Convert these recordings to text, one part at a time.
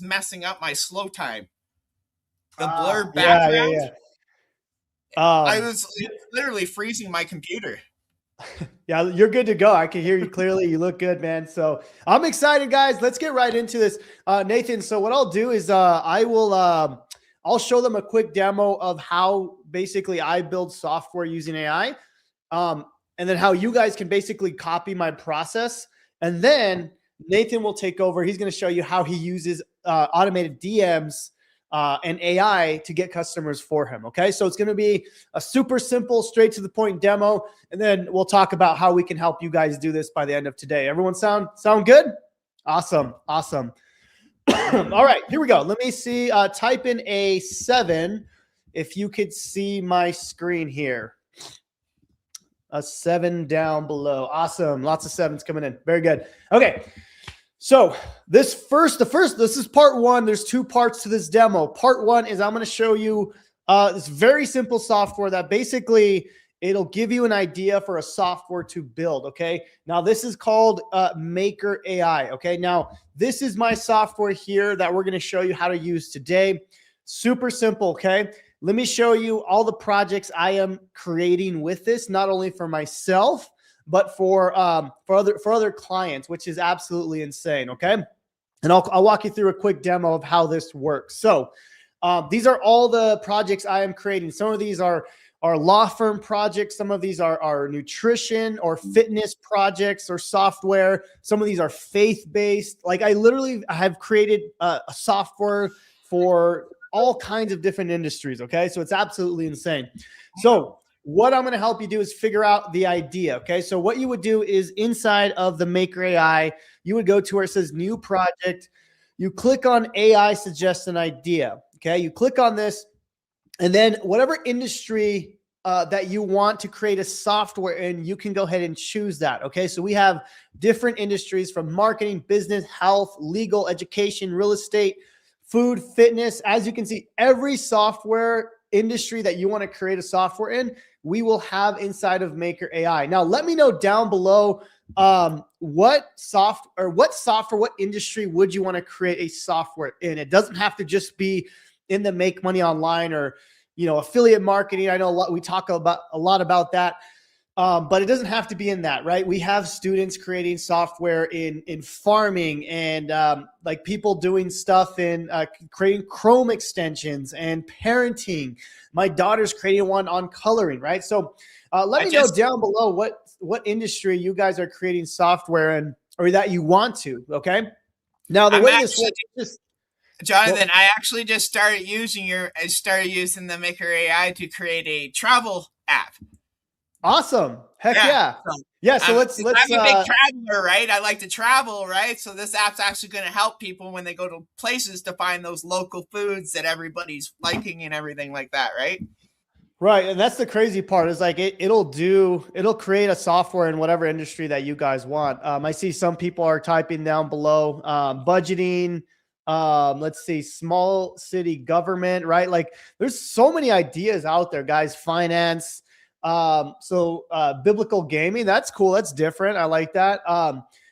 messing up my slow time. The blur background. Yeah. I was literally freezing my computer. Yeah, you're good to go. I can hear you clearly. You look good, man. So I'm excited, guys. Let's get right into this, Nathan. So what I'll do is I'll show them a quick demo of how basically I build software using AI, and then how you guys can basically copy my process. And then Nathan will take over. He's going to show you how he uses automated DMs and AI to get customers for him. Okay. So it's going to be a super simple, straight to the point demo. And then we'll talk about how we can help you guys do this by the end of today. Everyone sound good? Awesome. All right, here we go. Let me see. Type in a 7 if you could see my screen here. A 7 down below. Awesome. Lots of 7s coming in. Very good. Okay. So this is part 1. There's 2 parts to this demo. Part 1 is I'm going to show you this very simple software that basically it'll give you an idea for a software to build. Okay. Now this is called Maker AI. Okay. Now this is my software here that we're going to show you how to use today. Super simple. Okay. Let me show you all the projects I am creating with this, not only for myself, but for other clients, which is absolutely insane. Okay. And I'll walk you through a quick demo of how this works. So these are all the projects I am creating. Some of these are law firm projects. Some of these are nutrition or fitness projects or software. Some of these are faith-based. Like I have created a software for all kinds of different industries. Okay. So it's absolutely insane. So what I'm going to help you do is figure out the idea. Okay. So what you would do is inside of the Maker AI, you would go to where it says new project. You click on AI suggest an idea. Okay. You click on this, and then whatever industry that you want to create a software in, you can go ahead and choose that. Okay. So we have different industries from marketing, business, health, legal, education, real estate, food, fitness. As you can see, every software industry that you want to create a software in, we will have inside of Maker AI. Now, let me know down below what industry would you want to create a software in? It doesn't have to just be in the make money online or, affiliate marketing. I know we talk a lot about that. But it doesn't have to be in that, right? We have students creating software in farming and like people doing stuff in creating Chrome extensions and parenting. My daughter's creating one on coloring, right? So let me know down below what industry you guys are creating software in or that you want to, okay? Now, the way this works, Jonathan, I actually just started using the Maker AI to create a travel app. Awesome. Heck yeah. So let's I'm a big traveler, right? I like to travel, right? So this app's actually going to help people when they go to places to find those local foods that everybody's liking and everything like that, right? Right. And that's the crazy part is like it'll create a software in whatever industry that you guys want. I see some people are typing down below budgeting. Let's see, small city government, right? Like there's so many ideas out there, guys. Finance. Biblical gaming, that's cool. That's different. I like that.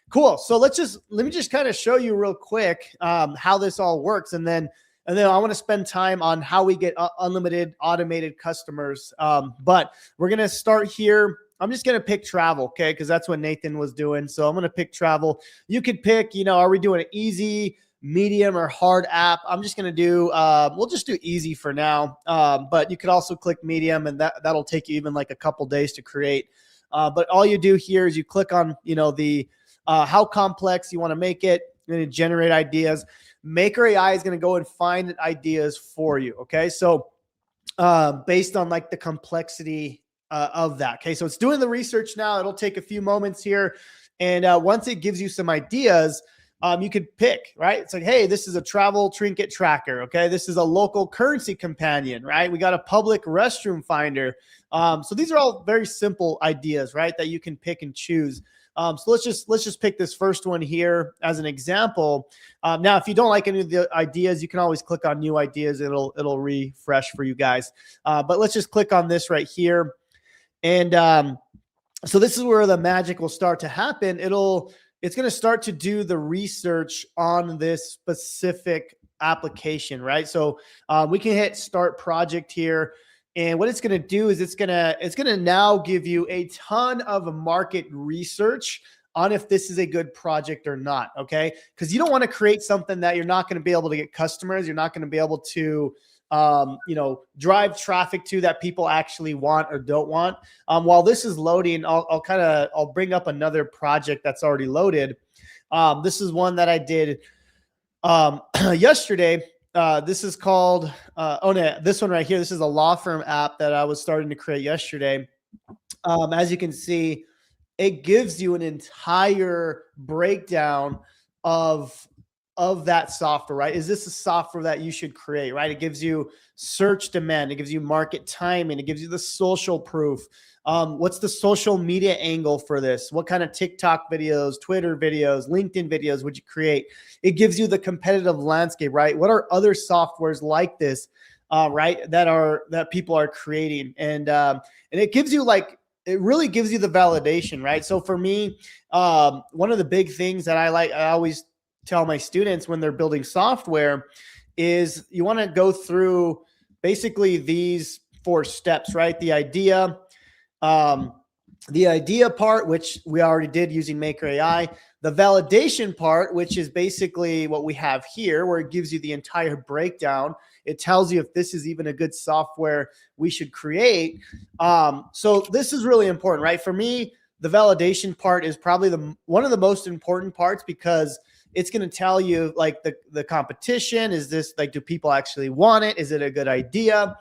Cool. So let me just kind of show you real quick, how this all works. And then I want to spend time on how we get unlimited automated customers. But we're going to start here. I'm just going to pick travel. Okay. Cause that's what Nathan was doing. So I'm going to pick travel. You could pick, are we doing an easy, medium, or hard app? I'm just going to do, we'll just do easy for now. But you could also click medium and that'll take you even like a couple days to create. But all you do here is you click on, the, how complex you want to make it. You're going to generate ideas. Maker AI is going to go and find ideas for you. Okay. So, based on like the complexity, of that. Okay. So it's doing the research now. It'll take a few moments here. And, once it gives you some ideas, you could pick, right? It's like, hey, this is a travel trinket tracker. Okay. This is a local currency companion, right? We got a public restroom finder. So these are all very simple ideas, right? That you can pick and choose. So let's just pick this first one here as an example. Now, if you don't like any of the ideas, you can always click on new ideas. It'll refresh for you guys. But let's just click on this right here. And, so this is where the magic will start to happen. It's going to start to do the research on this specific application, right? So we can hit start project here. And what it's going to do is it's going to now give you a ton of market research on if this is a good project or not. Okay. Because you don't want to create something that you're not going to be able to get customers. You're not going to be able to, drive traffic to that people actually want or don't want. While this is loading, I'll bring up another project that's already loaded. This is one that I did yesterday. This is called, this one right here. This is a law firm app that I was starting to create yesterday. As you can see, it gives you an entire breakdown of that software, right? Is this a software that you should create, right? It gives you search demand. It gives you market timing. It gives you the social proof. What's the social media angle for this? What kind of TikTok videos, Twitter videos, LinkedIn videos would you create? It gives you the competitive landscape, right? What are other softwares like this, right? That people are creating. And it gives you it really gives you the validation, right? So for me, one of the big things that I always tell my students when they're building software is you want to go through basically these 4 steps, right? The idea part, which we already did using Maker AI, the validation part, which is basically what we have here, where it gives you the entire breakdown. It tells you if this is even a good software we should create. So this is really important, right? For me, the validation part is probably one of the most important parts, because it's going to tell you the competition. Is this do people actually want it? Is it a good idea?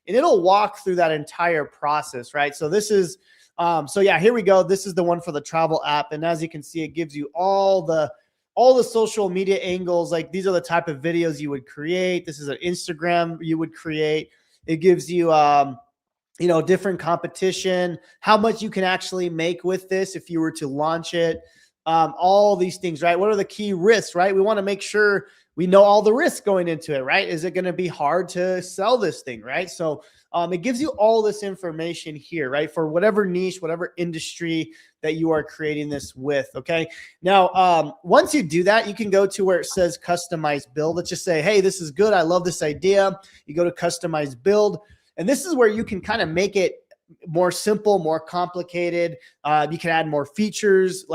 And it'll walk through that entire process, right? So this is, here we go. This is the one for the travel app. And as you can see, it gives you all the social media angles. These are the type of videos you would create. This is an Instagram you would create. It gives you, different competition, how much you can actually make with this if you were to launch it. All these things, right? What are the key risks, right? We want to make sure we know all the risks going into it, right? Is it going to be hard to sell this thing, right? So it gives you all this information here, right? For whatever niche, whatever industry that you are creating this with, okay? Now, once you do that, you can go to where it says customize build. Let's just say, hey, this is good. I love this idea. You go to customize build, and this is where you can kind of make it more simple, more complicated. You can add more features.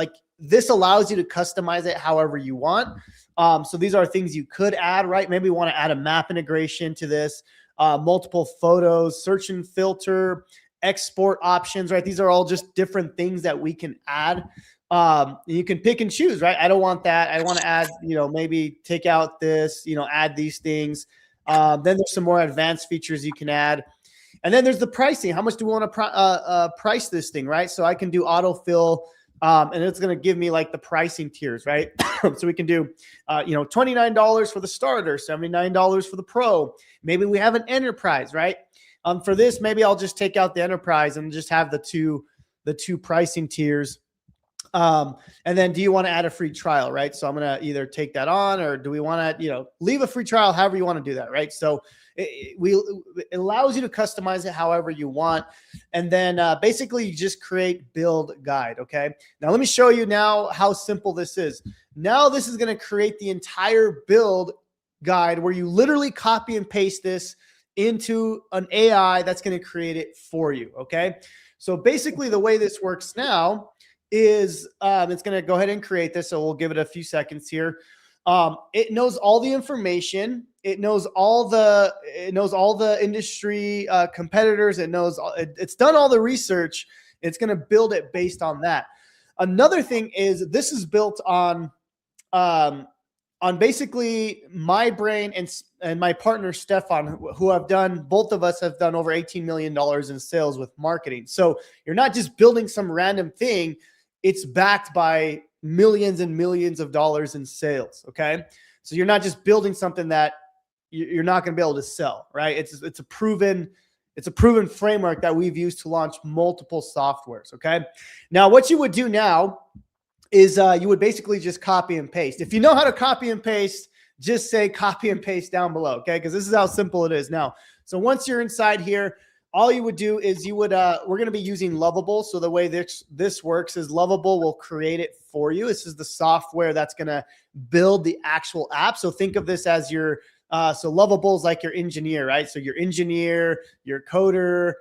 This allows you to customize it however you want. So these are things you could add, right? Maybe you want to add a map integration to this, multiple photos, search and filter, export options, right? These are all just different things that we can add. You can pick and choose, right? I don't want that. I want to add, maybe take out this, add these things. Then there's some more advanced features you can add. And then there's the pricing. How much do we want to price this thing, right? So I can do autofill. And it's going to give me the pricing tiers, right? So we can do, $29 for the starter, $79 for the pro. Maybe we have an enterprise, right? For this, maybe I'll just take out the enterprise and just have the two pricing tiers. And then do you want to add a free trial, right? So I'm going to either take that on, or do we want to, leave a free trial, however you want to do that, right? So it allows you to customize it however you want. And then basically you just create build guide. Okay. Now let me show you now how simple this is. Now this is going to create the entire build guide where you literally copy and paste this into an AI that's going to create it for you. Okay. So basically the way this works now is it's going to go ahead and create this. So we'll give it a few seconds here. It knows all the information. It knows all the industry competitors. It's done all the research. It's going to build it based on that. Another thing is this is built on basically my brain and my partner Stefan, who both of us have done over $18 million in sales with marketing. So you're not just building some random thing. It's backed by millions and millions of dollars in sales. Okay. So you're not just building something that you're not going to be able to sell, right? It's a proven framework that we've used to launch multiple softwares. Okay. Now what you would do now is you would basically just copy and paste. If you know how to copy and paste, just say copy and paste down below. Okay. Because this is how simple it is now. So once you're inside here, all you would do is you would, we're going to be using Lovable. So the way this works is Lovable will create it for you. This is the software that's going to build the actual app. So think of this as your, so Lovable is like your engineer, right? So your engineer, your coder,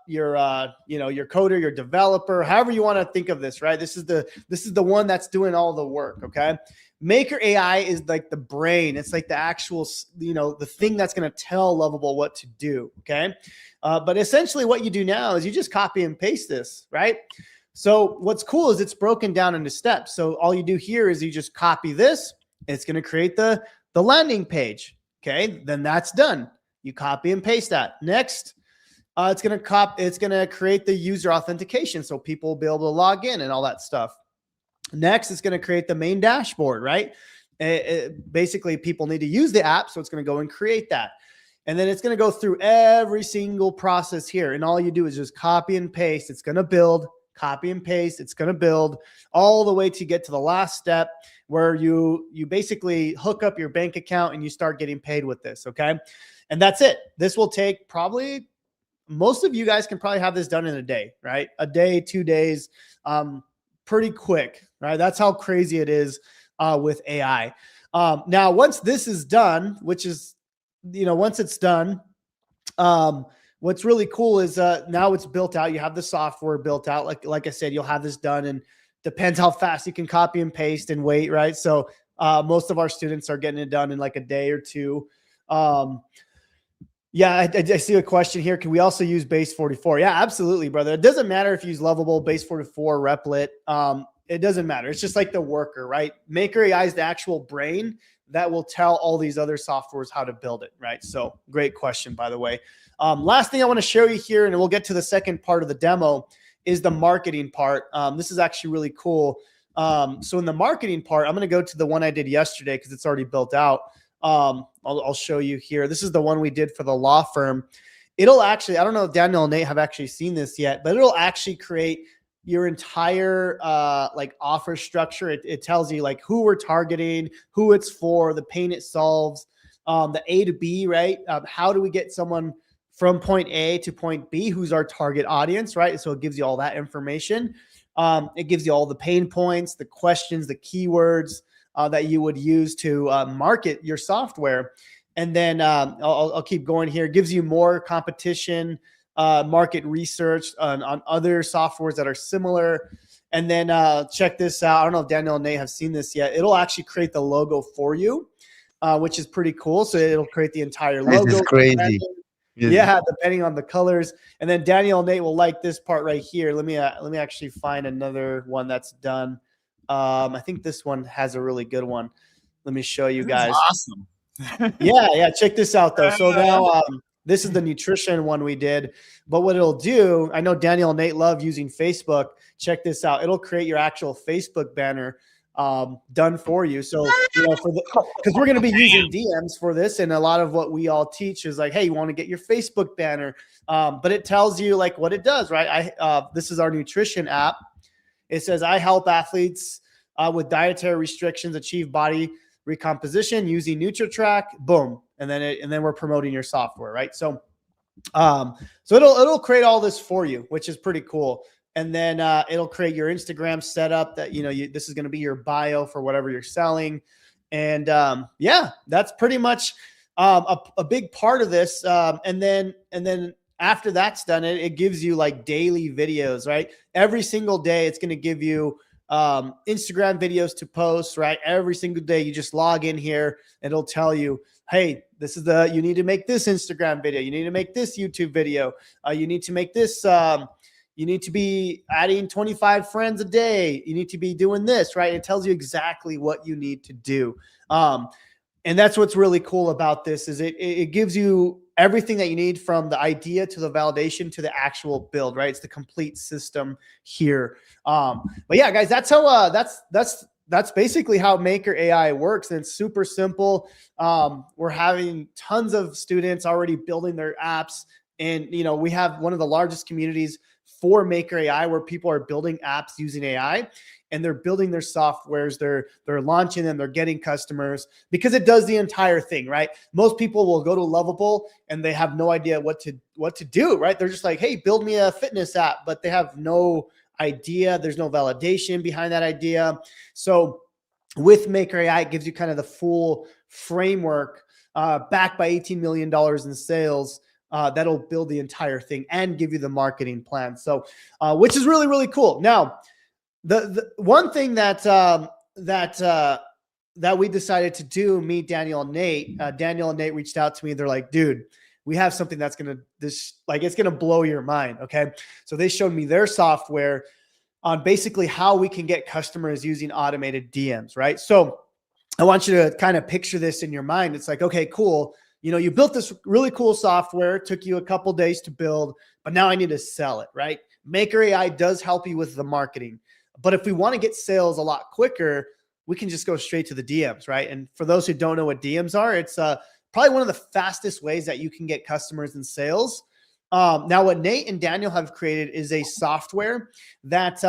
your coder, your developer, however you want to think of this, right? This is the one that's doing all the work. Okay. Maker AI is like the brain. It's like the actual, the thing that's going to tell Lovable what to do. Okay. But essentially what you do now is you just copy and paste this, right? So what's cool is it's broken down into steps. So all you do here is you just copy this. It's going to create the landing page. Okay. Then that's done. You copy and paste that. Next, it's going to create the user authentication. So people will be able to log in and all that stuff. Next, it's going to create the main dashboard, right? Basically, people need to use the app, so it's going to go and create that. And then it's going to go through every single process here. And all you do is just copy and paste. It's going to build, copy and paste. It's going to build all the way to get to the last step where you basically hook up your bank account and you start getting paid with this, okay? And that's it. This will take probably, most of you guys can probably have this done in a day, right? A day, 2 days, pretty quick, right? That's how crazy it is with AI. Now, once this is done, which is, once it's done, what's really cool is now it's built out. You have the software built out. Like I said, you'll have this done, and depends how fast you can copy and paste and wait, right? So most of our students are getting it done in like a day or two. Yeah, I see a question here. Can we also use base 44? Yeah, absolutely, brother. It doesn't matter if you use Lovable, base 44, Replit. It doesn't matter. It's just like the worker, right? Maker AI is the actual brain that will tell all these other softwares how to build it, right? So great question, by the way. Last thing I want to show you here, and we'll get to the second part of the demo, is the marketing part. This is actually really cool. So in the marketing part, I'm going to go to the one I did yesterday because it's already built out. I'll show you here. This is the one we did for the law firm. It'll actually, I don't know if Daniel and Nate have actually seen this yet, but it'll actually create your entire like offer structure. It tells you like who we're targeting, who it's for, the pain it solves, the A to B, right? How do we get someone from point A to point B, who's our target audience, right? So it gives you all that information. It gives you all the pain points, the questions, the keywords that you would use to market your software. And then I'll keep going here. It gives you more competition, market research on other softwares that are similar. And then check this out. I don't know if Daniel and Nate have seen this yet. It'll actually create the logo for you, which is pretty cool. So it'll create the entire logo. This is crazy. Yeah, depending on the colors. And then Daniel and Nate will like this part right here. Let me actually find another one that's done. I think this one has a really good one. Let me show you guys. Awesome. Yeah. Check this out though. So now this is the nutrition one we did. But what it'll do, I know Daniel and Nate love using Facebook. Check this out. It'll create your actual Facebook banner done for you. So, because we're going to be using DMs for this, and a lot of what we all teach is like, hey, you want to get your Facebook banner, but it tells you like what it does, right? This is our nutrition app. It says I help athletes with dietary restrictions achieve body recomposition using NutriTrack. Boom, and then we're promoting your software, right? So, it'll create all this for you, which is pretty cool. And then it'll create your Instagram setup that, this is going to be your bio for whatever you're selling. And yeah, that's pretty much a big part of this. And then after that's done, it gives you like daily videos, right? Every single day, it's going to give you Instagram videos to post, right? Every single day, you just log in here and it'll tell you, hey, this is you need to make this Instagram video. You need to make this YouTube video. You need to make this, you need to be adding 25 friends a day. You need to be doing this, right? It tells you exactly what you need to do. And that's what's really cool about this is it gives you everything that you need from the idea to the validation to the actual build, right? It's the complete system here. But yeah, guys, that's how that's basically how Maker AI works. And it's super simple. We're having tons of students already building their apps. And, we have one of the largest communities for Maker AI, where people are building apps using AI and they're building their softwares, they're launching them, they're getting customers, because it does the entire thing, right? Most people will go to Lovable and they have no idea what to do, right? They're just like, hey, build me a fitness app, but they have no idea. There's no validation behind that idea. So with Maker AI, it gives you kind of the full framework, backed by $18 million in sales. That'll build the entire thing and give you the marketing plan. So, which is really, really cool. Now, the one thing that we decided to do, me, Daniel, and Nate. Daniel and Nate reached out to me. They're like, dude, we have something that's it's gonna blow your mind. Okay, so they showed me their software on basically how we can get customers using automated DMs, right? So I want you to kind of picture this in your mind. It's like, okay, cool. You built this really cool software, took you a couple days to build, but now I need to sell it, right? Maker AI does help you with the marketing. But if we want to get sales a lot quicker, we can just go straight to the DMs, right? And for those who don't know what DMs are, it's probably one of the fastest ways that you can get customers and sales. Now, what Nate and Daniel have created is a software that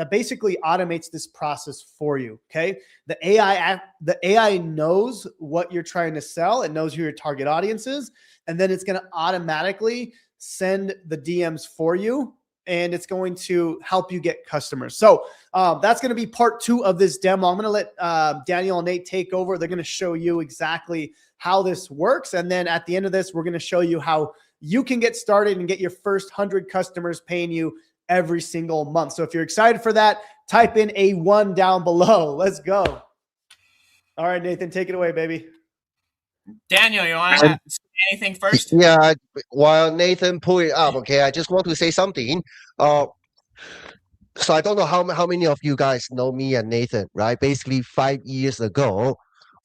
basically automates this process for you. Okay, the AI knows what you're trying to sell. It knows who your target audience is, and then it's going to automatically send the DMs for you, and it's going to help you get customers. So that's going to be part 2 of this demo. I'm going to let Daniel and Nate take over. They're going to show you exactly how this works, and then at the end of this, we're going to show you how you can get started and get your first 100 customers paying you every single month. So if you're excited for that, type in a 1 down below. Let's go. All right, Nathan, take it away, baby. Daniel, you want to say anything first? Yeah, while Nathan pull it up, okay, I just want to say something. So I don't know how many of you guys know me and Nathan, right? Basically, 5 years ago,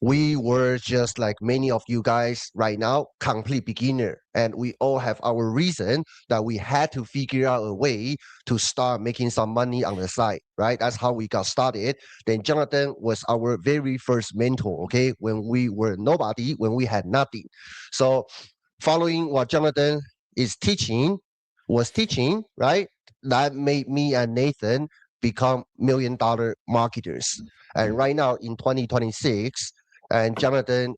we were just like many of you guys right now, complete beginner. And we all have our reason that we had to figure out a way to start making some money on the side, right? That's how we got started. Then Jonathan was our very first mentor, okay? When we were nobody, when we had nothing. So following what Jonathan was teaching, right? That made me and Nathan become $1 million marketers. And right now in 2026, and Jonathan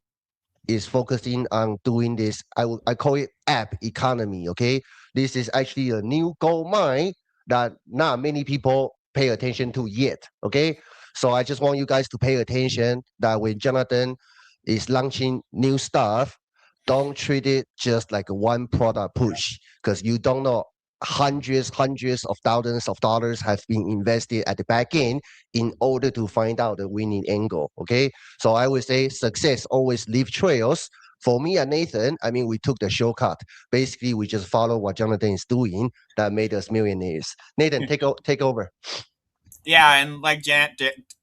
is focusing on doing this. I call it app economy. Okay, this is actually a new gold mine that not many people pay attention to yet. Okay, so I just want you guys to pay attention that when Jonathan is launching new stuff, don't treat it just like a one product push, because you don't know hundreds of thousands of dollars have been invested at the back end in order to find out the winning angle. Okay, so I would say success always leave trails. For me and Nathan, I mean, we took the shortcut. Basically, we just follow what Jonathan is doing that made us millionaires. Nathan, take over. Yeah, and like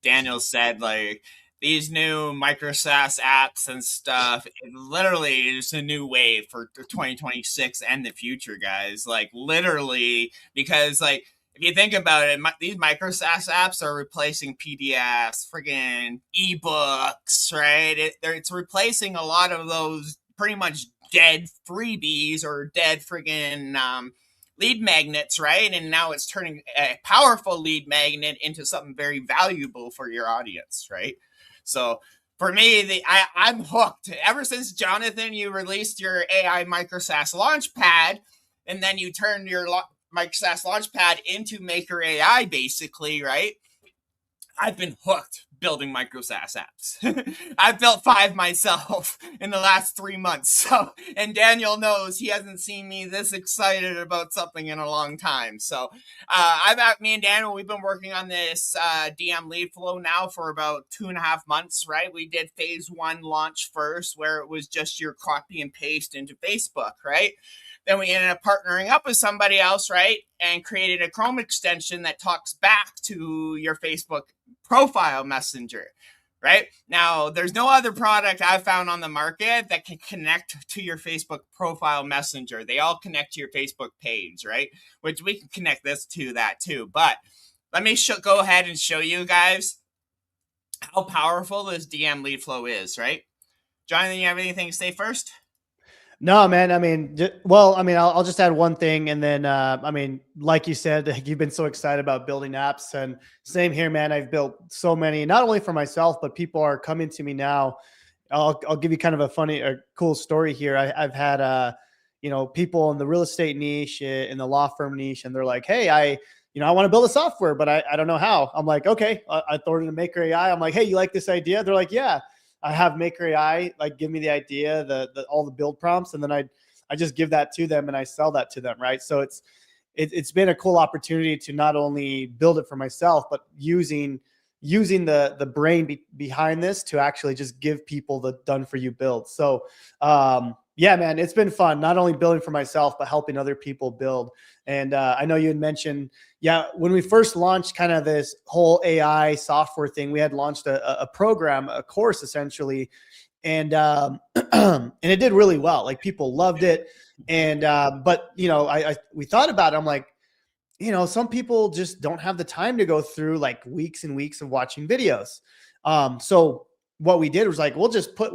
Daniel said, like these new micro-SaaS apps and stuff, it literally is a new wave for 2026 and the future, guys. Like literally, because like if you think about it, these micro-SaaS apps are replacing PDFs, friggin' ebooks, right? It's replacing a lot of those pretty much dead freebies or dead friggin' lead magnets, right? And now it's turning a powerful lead magnet into something very valuable for your audience, right? So for me, I'm hooked. Ever since Jonathan, you released your AI MicroSaaS Launchpad, and then you turned your MicroSaaS Launchpad into Maker AI, basically, right? I've been hooked building micro-SaaS apps. I've built 5 myself in the last 3 months. So, and Daniel knows he hasn't seen me this excited about something in a long time. So, me and Daniel, we've been working on this DM LeadFlow now for about 2.5 months, right? We did phase 1 launch first, where it was just your copy and paste into Facebook, right? Then we ended up partnering up with somebody else, right? And created a Chrome extension that talks back to your Facebook profile messenger, right? Now, there's no other product I've found on the market that can connect to your Facebook profile messenger. They all connect to your Facebook page, right? Which we can connect this to that too. But let me go ahead and show you guys how powerful this DM LeadFlow is, right? Jonathan, you have anything to say first? No, man. I mean, well, I mean, I'll just add one thing, and then, I mean, like you said, you've been so excited about building apps, and same here, man. I've built so many, not only for myself, but people are coming to me now. I'll give you kind of a cool story here. I've had, people in the real estate niche, in the law firm niche, and they're like, "Hey, I want to build a software, but I don't know how." I'm like, "Okay." I throw it into Maker AI. I'm like, "Hey, you like this idea?" They're like, "Yeah." I have Maker AI like give me the idea, all the build prompts, and then I just give that to them and I sell that to them, right? So it's been a cool opportunity to not only build it for myself, but using the brain behind this to actually just give people the done for you build. So yeah, man, it's been fun not only building for myself but helping other people build. And I know you had mentioned, yeah, when we first launched kind of this whole AI software thing, we had launched a program, a course essentially, and and it did really well. Like people loved it, and but we thought about it. I'm like, some people just don't have the time to go through like weeks and weeks of watching videos. So what we did was like, we'll just put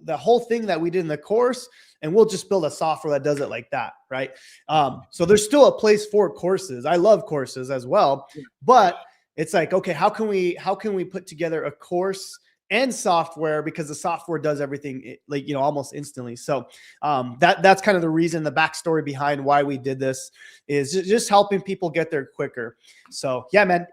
the whole thing that we did in the course, and we'll just build a software that does it like that. Right. So there's still a place for courses. I love courses as well, but it's like, okay, how can we put together a course and software, because the software does everything like, almost instantly. So that's kind of the reason, the backstory behind why we did this is just helping people get there quicker. So yeah, man.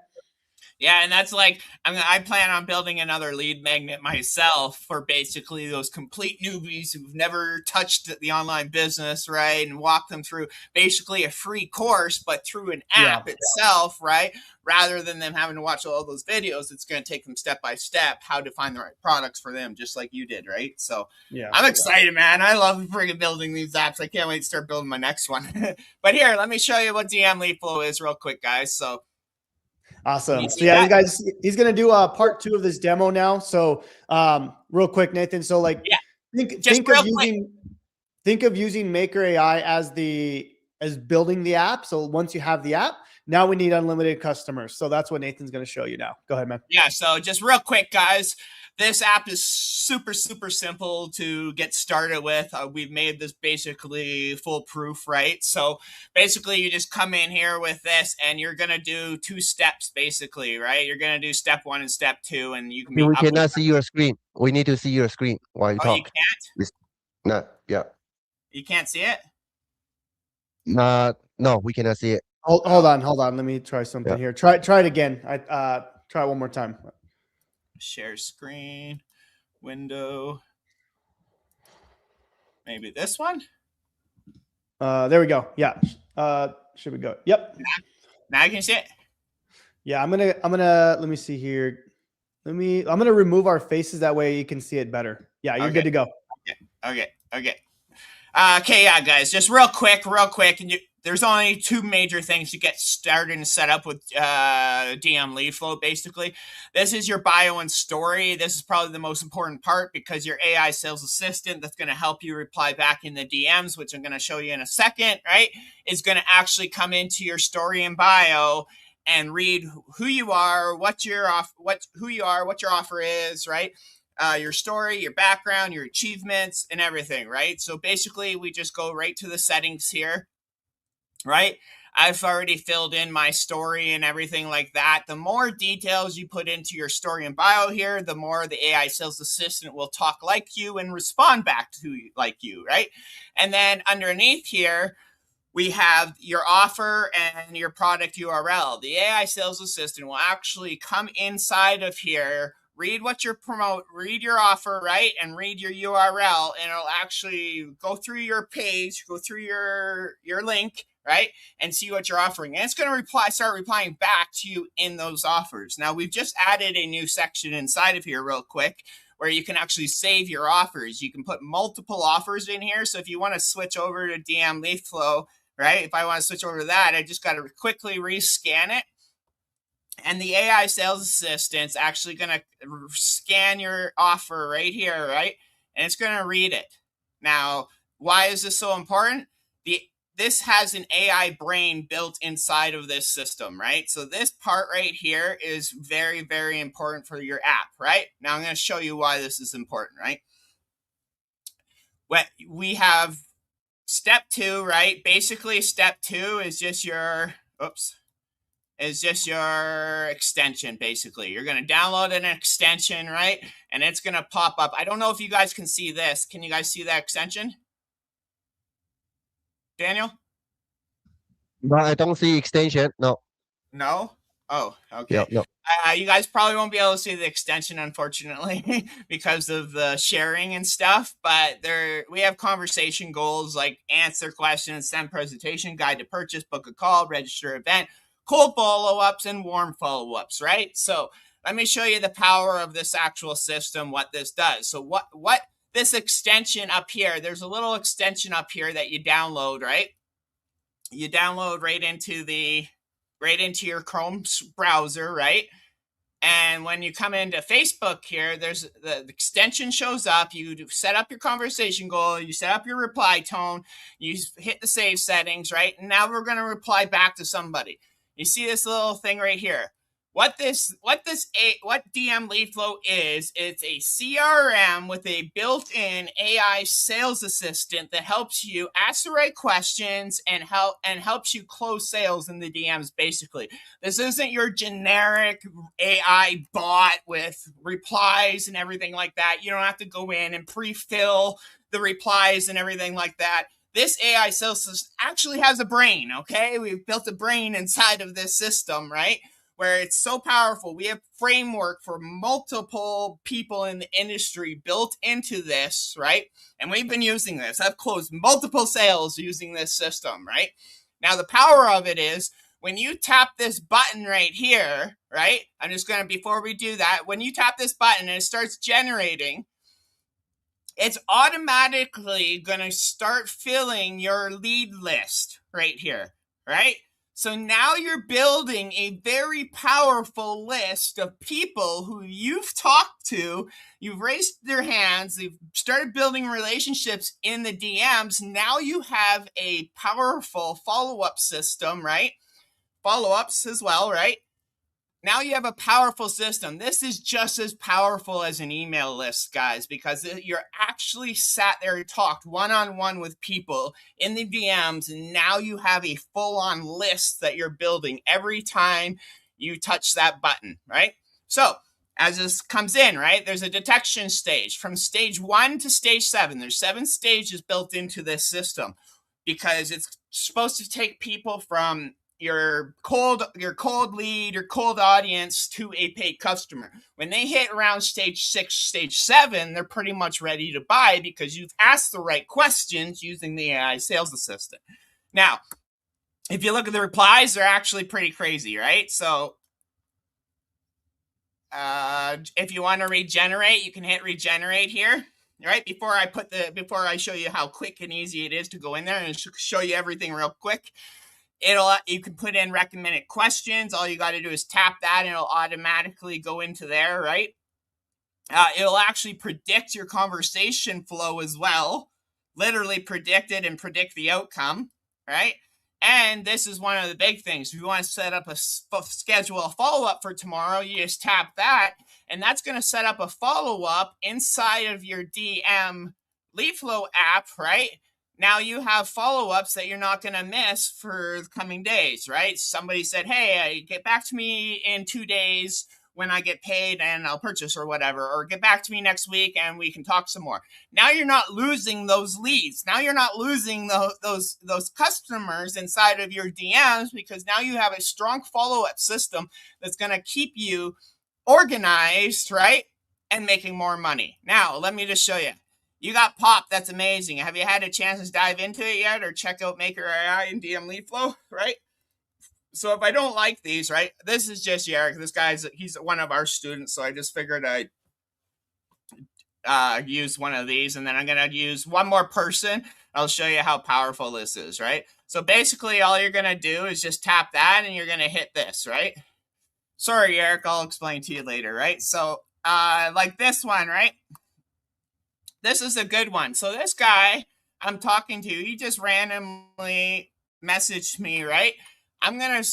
Yeah, and that's like I plan on building another lead magnet myself for basically those complete newbies who've never touched the online business, right? And walk them through basically a free course, but through an app itself, right? Rather than them having to watch all those videos, it's going to take them step by step how to find the right products for them, just like you did, right? So yeah, I'm excited, man. I love freaking building these apps. I can't wait to start building my next one. But here, let me show you what DM LeadFlow is real quick, guys. So awesome. So yeah, guys, he's going to do a part 2 of this demo now. So real quick, Nathan. So like, yeah, think of using Maker AI as building the app. So once you have the app, now we need unlimited customers. So that's what Nathan's going to show you now. Go ahead, man. Yeah. So just real quick, guys, this app is super, super simple to get started with. We've made this basically foolproof, right? So basically you just come in here with this and you're going to do 2 steps basically, right? You're going to do step 1 and step 2, and you can be We cannot see your screen. We need to see your screen while you Oh, you talk. can't? No, yeah. You can't see it? No, we cannot see it. Hold on. Let me try something here. Try it again. Try it one more time. Share screen, window. Maybe this one? There we go. Yeah. Should we go? Yep. Now you can see it. Yeah, I'm gonna let me see here. I'm gonna remove our faces, that way you can see it better. Yeah, you're good to go. Okay. Okay, yeah, guys, just real quick, and there's only 2 major things to get started and set up with DM LeadFlow, basically. This is your bio and story. This is probably the most important part, because your AI sales assistant that's going to help you reply back in the DMs, which I'm going to show you in a second, right, is going to actually come into your story and bio and read who you are, what your offer is, right? Your story, your background, your achievements, and everything, right? So basically, we just go right to the settings here, right? I've already filled in my story and everything like that. The more details you put into your story and bio here, the more the AI sales assistant will talk like you and respond back to you like you, right? And then underneath here, we have your offer and your product URL. The AI sales assistant will actually come inside of here, read what you're read your offer, right? And read your URL, and it'll actually go through your page, go through your link, right? And see what you're offering. And it's going to start replying back to you in those offers. Now, we've just added a new section inside of here real quick, where you can actually save your offers. You can put multiple offers in here. So if you want to switch over to DM LeadFlow, right? If I want to switch over to that, I just got to quickly rescan it. And the AI sales assistant's actually going to scan your offer right here, right? And it's going to read it. Now, why is this so important? This has an AI brain built inside of this system, right? So this part right here is very, very important for your app, right? Now I'm going to show you why this is important, right? We have step 2, right? Basically, step 2 is just your, extension. Basically, you're going to download an extension, right? And it's going to pop up. I don't know if you guys can see this. Can you guys see that extension? Daniel? No, I don't see extension. No. No? Oh, okay. Yeah, no. You guys probably won't be able to see the extension, unfortunately, because of the sharing and stuff. But we have conversation goals like answer questions, send presentation, guide to purchase, book a call, register event, cold follow-ups, and warm follow-ups, right? So let me show you the power of this actual system, what this does. So what this extension up here, there's a little extension up here that you download, right? You download right into your Chrome browser, right? And when you come into Facebook here, there's the extension shows up. You set up your conversation goal. You set up your reply tone. You hit the save settings, right? And now we're going to reply back to somebody. You see this little thing right here. What DM LeadFlow is, it's a CRM with a built-in AI sales assistant that helps you ask the right questions and helps you close sales in the DMs. Basically, this isn't your generic AI bot with replies and everything like that. You don't have to go in and pre-fill the replies and everything like that. This AI sales system actually has a brain, okay? We've built a brain inside of this system, right? Where it's so powerful. We have framework for multiple people in the industry built into this, right? And we've been using this. I've closed multiple sales using this system, right? Now, the power of it is when you tap this button right here, right? I'm just going to, before we do that, when you tap this button and it starts generating, it's automatically going to start filling your lead list right here, right? So now you're building a very powerful list of people who you've talked to, you've raised their hands, they've started building relationships in the DMs. Now you have a powerful follow-up system, right? Follow-ups as well, right? Now you have a powerful system. This is just as powerful as an email list, guys, because you're actually sat there and talked one-on-one with people in the DMs, and now you have a full-on list that you're building every time you touch that button, right? So as this comes in, right, there's a detection stage. From stage 1 to stage 7, there's 7 stages built into this system because it's supposed to take people from your cold lead, your cold audience to a paid customer. When they hit around stage 6, stage 7, they're pretty much ready to buy because you've asked the right questions using the AI sales assistant. Now, if you look at the replies, they're actually pretty crazy, right? So if you want to regenerate, you can hit regenerate here. Right before I show you how quick and easy it is to go in there and show you everything real quick. You can put in recommended questions. All you got to do is tap that and it'll automatically go into there, right? It'll actually predict your conversation flow as well. Literally predict it and predict the outcome, right? And this is one of the big things. If you want to set up schedule a follow-up for tomorrow, you just tap that, and that's going to set up a follow-up inside of your DM LeadFlow app, right? Now you have follow-ups that you're not going to miss for the coming days, right? Somebody said, hey, get back to me in 2 days when I get paid and I'll purchase or whatever, or get back to me next week and we can talk some more. Now you're not losing those leads. Now you're not losing those customers inside of your DMs because now you have a strong follow-up system that's going to keep you organized, right? And making more money. Now, let me just show you. You got Pop. That's amazing. Have you had a chance to dive into it yet or check out Maker AI and DM LeadFlow, right? So if I don't like these, right, this is just Yarrick. This he's one of our students, so I just figured I'd use one of these, and then I'm going to use one more person. I'll show you how powerful this is, right? So basically all you're going to do is just tap that, and you're going to hit this, right? Sorry, Yarrick, I'll explain to you later, right? So like this one, right? This is a good one. So this guy I'm talking to, he just randomly messaged me, right? I'm going to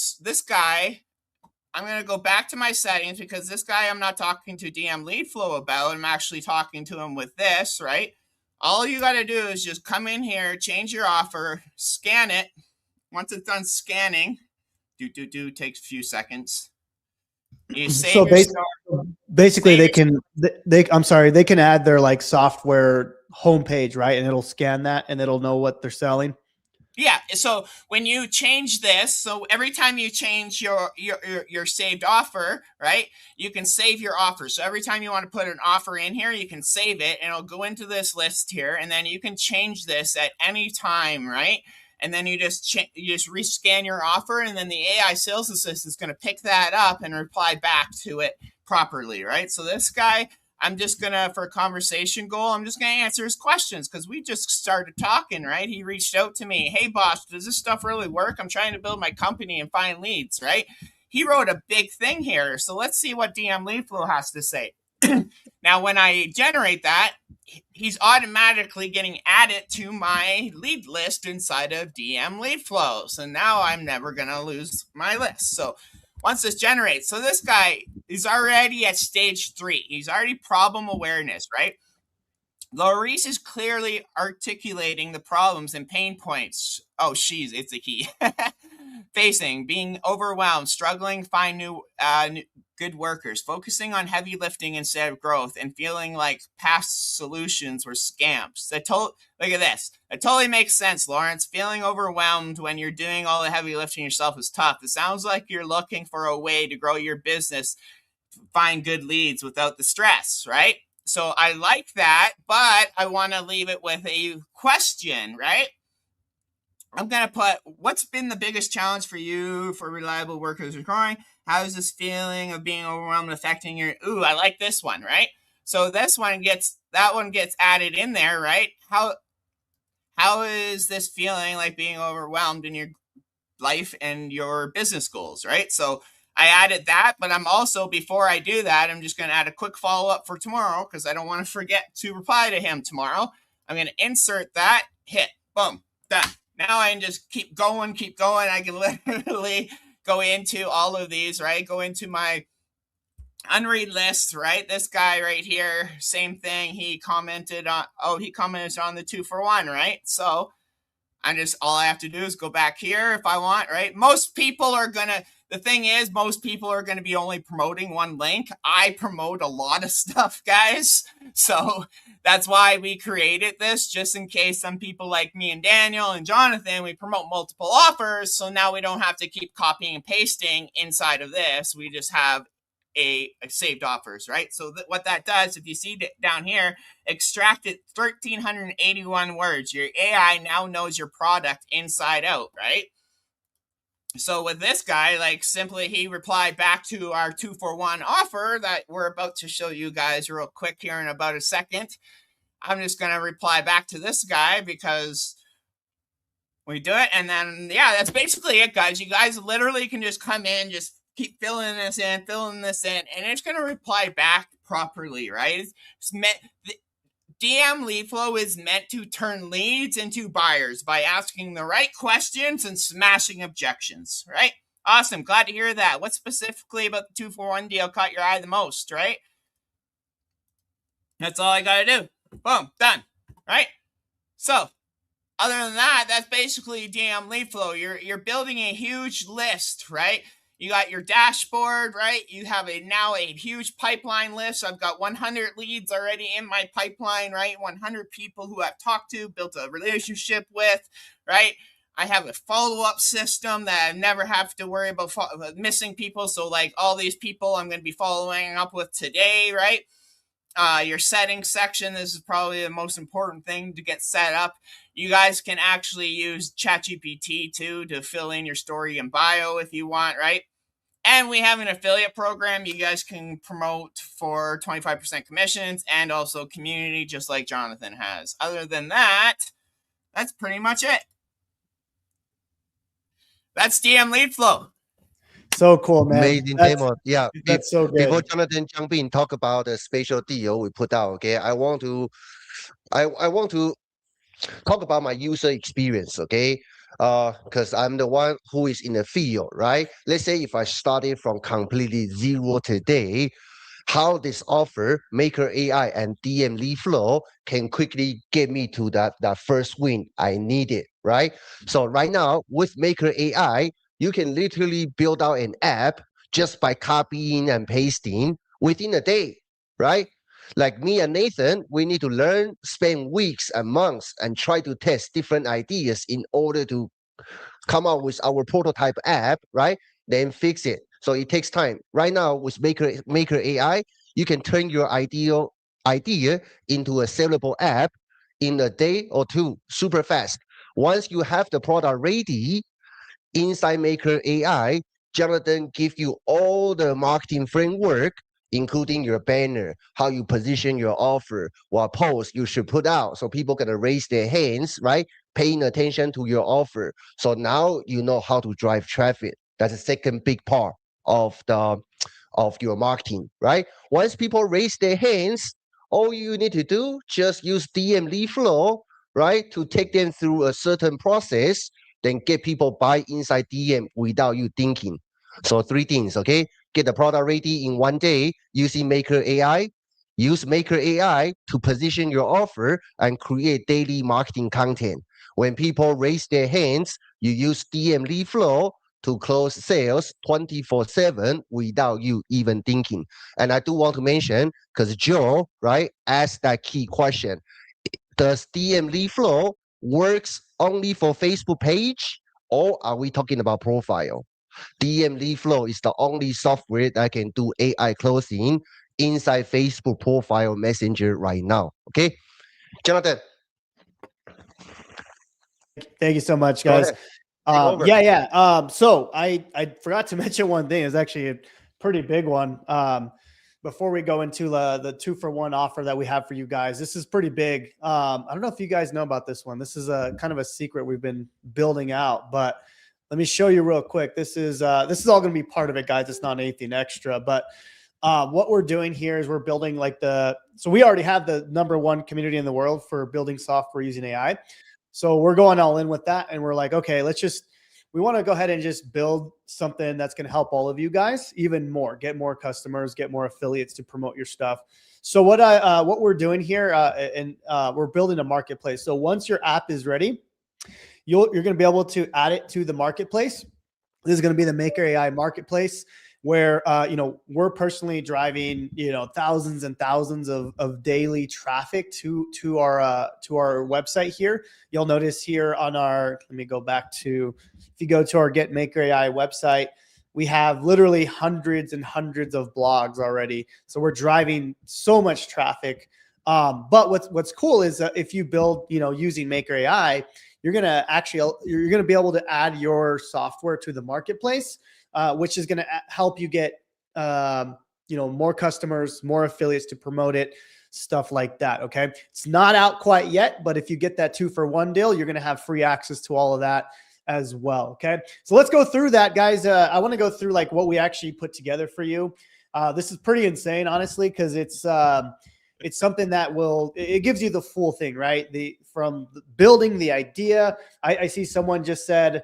go back to my settings because this guy I'm not talking to DM LeadFlow about. I'm actually talking to him with this, right? All you got to do is just come in here, change your offer, scan it. Once it's done scanning, takes a few seconds. You So save your store. basically, Save they your can they I'm sorry, they can add their like software homepage, right? And it'll scan that and it'll know what they're selling. Yeah. So when you change this, so every time you change your saved offer, right, you can save your offer. So every time you want to put an offer in here, you can save it, and it'll go into this list here, and then you can change this at any time, right? And then you just rescan your offer, and then the AI sales assistant is going to pick that up and reply back to it properly, right? So this guy, I'm just gonna, for a conversation goal, I'm just gonna answer his questions because we just started talking, right? He reached out to me, hey boss, does this stuff really work? I'm trying to build my company and find leads, right? He wrote a big thing here, so let's see what DM LeadFlow has to say. Now, when I generate that, he's automatically getting added to my lead list inside of DM LeadFlow. So now I'm never gonna lose my list. So once this generates, so this guy is already at stage 3. He's already problem awareness, right? Laurice is clearly articulating the problems and pain points. Oh, it's a he. Facing, being overwhelmed, struggling to find new good workers, focusing on heavy lifting instead of growth, and feeling like past solutions were scams. Look at this. It totally makes sense, Lawrence. Feeling overwhelmed when you're doing all the heavy lifting yourself is tough. It sounds like you're looking for a way to grow your business, find good leads without the stress, right? So I like that, but I want to leave it with a question, right? I'm going to put, what's been the biggest challenge for you for reliable workers growing? How is this feeling of being overwhelmed affecting your, I like this one, right? So that one gets added in there, right? How is this feeling like being overwhelmed in your life and your business goals, right? So I added that, but I'm also, before I do that, I'm just going to add a quick follow-up for tomorrow because I don't want to forget to reply to him tomorrow. I'm going to insert that, hit, boom, done. Now I can just keep going. I can literally go into all of these, right? Go into my unread lists, right? This guy right here, same thing. He commented on the 2-for-1, right? So all I have to do is go back here if I want, right? The thing is, most people are going to be only promoting one link. I promote a lot of stuff, guys. So that's why we created this, just in case some people like me and Daniel and Jonathan, we promote multiple offers. So now we don't have to keep copying and pasting inside of this. We just have a saved offers, right? So what that does, if you see down here, extracted 1,381 words. Your AI now knows your product inside out, right? So with this guy, like, simply he replied back to our 2-for-1 offer that we're about to show you guys real quick here in about a second. I'm just going to reply back to this guy because we do it. And then, yeah, that's basically it, guys. You guys literally can just come in, just keep filling this in, and it's going to reply back properly, right? DM LeadFlow is meant to turn leads into buyers by asking the right questions and smashing objections, right? Awesome. Glad to hear that. What specifically about the 2-for-1 deal caught your eye the most, right? That's all I got to do. Boom, done, right? So, other than that, that's basically DM LeadFlow. You're building a huge list, right? You got your dashboard, right? You have now a huge pipeline list. I've got 100 leads already in my pipeline, right? 100 people who I've talked to, built a relationship with, right? I have a follow-up system that I never have to worry about missing people. So like all these people I'm going to be following up with today, right? Your settings section, this is probably the most important thing to get set up. You guys can actually use ChatGPT too to fill in your story and bio if you want, right? And we have an affiliate program you guys can promote for 25% commissions and also community, just like Jonathan has. Other than that, that's pretty much it. That's DM LeadFlow. So cool, man. Amazing demo. Yeah. That's so good. Before Jonathan jump in, talk about the special deal we put out. Okay. I want to talk about my user experience. Okay. Because I'm the one who is in the field, right? Let's say if I started from completely zero today, how this offer, Maker AI and DM LeadFlow can quickly get me to that first win I needed, right? So right now with Maker AI, you can literally build out an app just by copying and pasting within a day, right? Like me and Nathan, we need to learn, spend weeks and months and try to test different ideas in order to come out with our prototype app, right? Then fix it. So it takes time. Right now with Maker AI, you can turn your idea into a sellable app in a day or two, super fast. Once you have the product ready, inside Maker AI, Jonathan give you all the marketing framework, including your banner, how you position your offer, what post you should put out, so people gonna raise their hands, right? Paying attention to your offer. So now you know how to drive traffic. That's the second big part of your marketing, right? Once people raise their hands, all you need to do just use DM LeadFlow, right, to take them through a certain process, then get people buy inside DM without you thinking. So three things, okay? Get the product ready in one day using Maker AI. Use Maker AI to position your offer and create daily marketing content. When people raise their hands, you use DM LeadFlow to close sales 24/7 without you even thinking. And I do want to mention, because Joe, right, asked that key question. Does DM LeadFlow works only for Facebook page, or are we talking about profile? DM LeadFlow is the only software that can do AI closing inside Facebook profile messenger right now. Okay, Jonathan, Thank you so much, go guys. ahead. Take over. So I forgot to mention one thing. It's actually a pretty big one. Before we go into the 2-for-1 offer that we have for you guys, this is pretty big. I don't know if you guys know about this one. This is a kind of a secret we've been building out, but let me show you real quick. This is all going to be part of it, guys. It's not anything extra, but what we're doing here is we're building so we already have the #1 community in the world for building software using AI. So we're going all in with that. And we're like, okay, we want to go ahead and just build something that's going to help all of you guys even more, get more customers, get more affiliates to promote your stuff. So what we're doing here, we're building a marketplace. So once your app is ready, you're going to be able to add it to the marketplace. This is going to be the Maker AI marketplace, where we're personally driving thousands and thousands of daily traffic to our website here. You'll notice here on our, let me go back to, if you go to our Get Maker AI website, we have literally hundreds and hundreds of blogs already. So we're driving so much traffic. But what's cool is if you build using Maker AI, you're gonna be able to add your software to the marketplace, which is going to help you get, more customers, more affiliates to promote it, stuff like that. Okay. It's not out quite yet, but if you get that 2-for-1 deal, you're going to have free access to all of that as well. Okay. So let's go through that, guys. I want to go through what we actually put together for you. This is pretty insane, honestly, because it's something that it gives you the full thing, right? From building the idea. I see someone just said,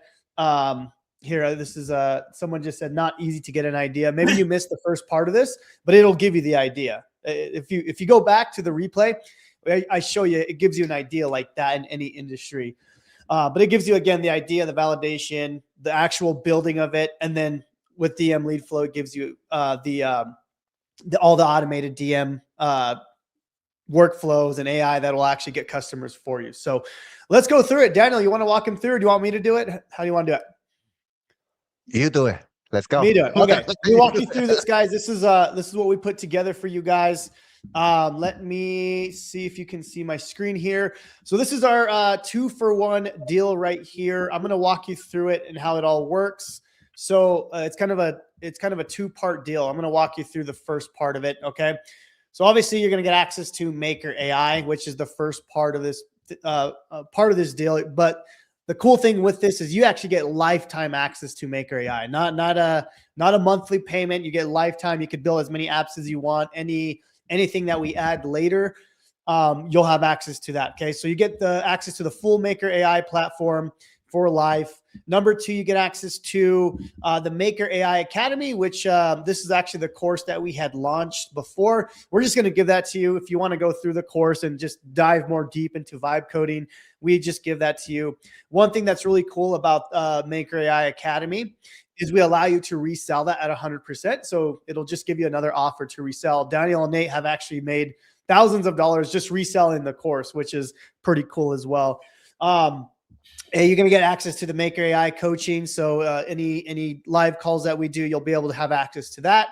here, this is someone just said, not easy to get an idea. Maybe you missed the first part of this, but it'll give you the idea. If you go back to the replay, I show you, it gives you an idea like that in any industry. But it gives you, again, the idea, the validation, the actual building of it. And then with DM LeadFlow, it gives you all the automated DM workflows and AI that will actually get customers for you. So let's go through it. Daniel, you want to walk him through, or do you want me to do it? How do you want to do it? You do it. Let's go. Me do it. Okay. Let me walk you through this, guys. This is what we put together for you guys. Let me see if you can see my screen here. So this is our 2-for-1 deal right here. I'm going to walk you through it and how it all works. So it's kind of a 2-part deal. I'm going to walk you through the first part of it. Okay. So obviously you're going to get access to Maker AI, which is the first part of this deal. But the cool thing with this is you actually get lifetime access to Maker AI, not a monthly payment. You get lifetime. You could build as many apps as you want. Anything that we add later, you'll have access to that. Okay. So you get the access to the full Maker AI platform for life. Number 2, you get access to the Maker AI Academy, which this is actually the course that we had launched before. We're just going to give that to you if you want to go through the course and just dive more deep into vibe coding. We just give that to you. One thing that's really cool about Maker AI Academy is we allow you to resell that at 100%. So it'll just give you another offer to resell. Daniel and Nate have actually made thousands of dollars just reselling the course, which is pretty cool as well. And you're going to get access to the Maker AI coaching. So any live calls that we do, you'll be able to have access to that.